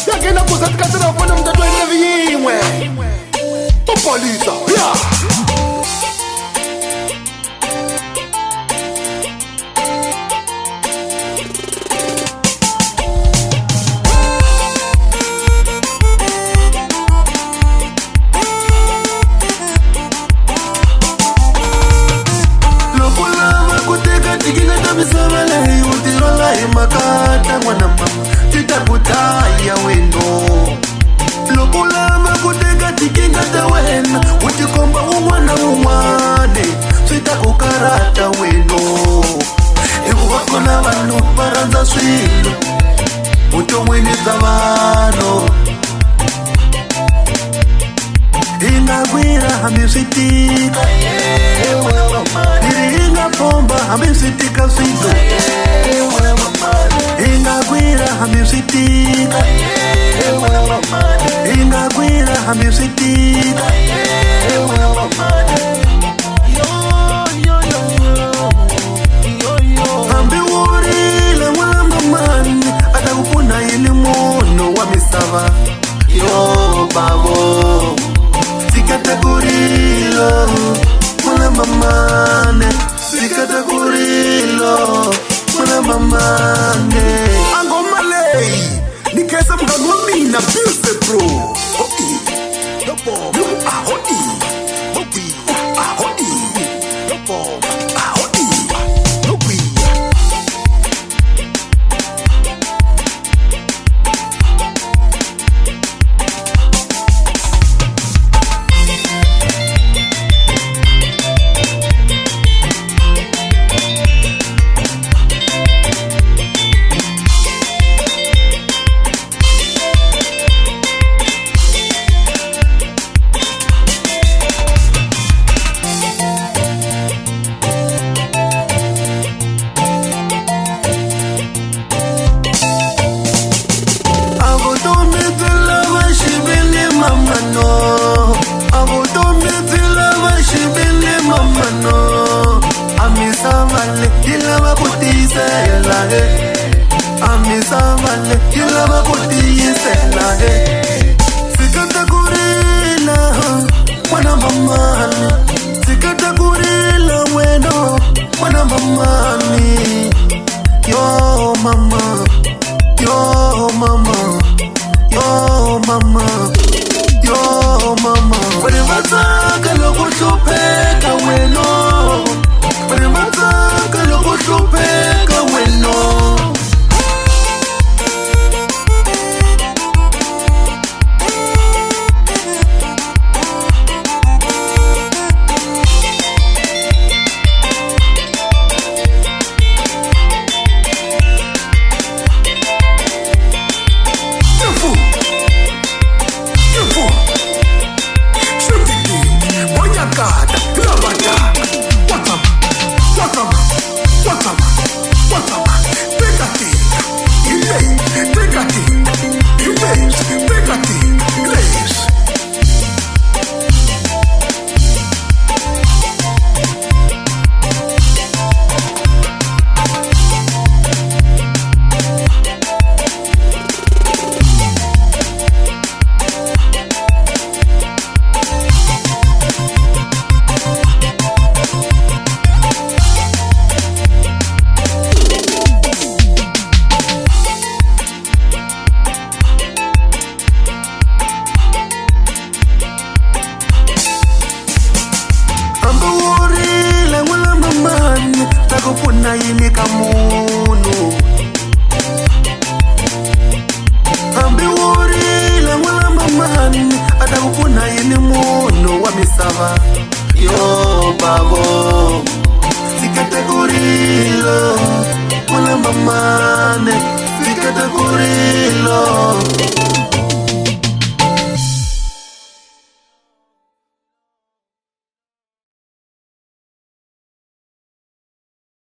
Yakena kuza tikatira fona mtatu ene yimwe Topolisa makata mwana mama titakutaya weno lokulama kuteka tikinga tawena utikomba umwana umwane twitakukarata weno ekuwakona vanu varanza swilo utomwinidza vano ingagwira hambi switika iri ingapomba hambi switika swito ingagwira hambi switika ingagwira hambi switika hambi urile mwamba mani atakufuna ili mono wa misava yo babo sikatakurilo mwamba mane sikatakurilo mwamba mane Angoma lei Nikesa mkagomina Bilse bro Hoi Dopo Ahoi Hoi Ahoi Dopo Ahoi Hoi Amisavale, ilava kutiyisela sikatakurila mwana mamani sikatakurila weno mwana mamani yo mama yo mama yo mama yo mama walivataka lokuhlupeka weno walivataka lokuhlupeka weno takufuna yini kamunhu hambi urile mwamba mani atakufuna yini munhu wa misava yo babo sikatakurilo mwamba mane sikatakurilo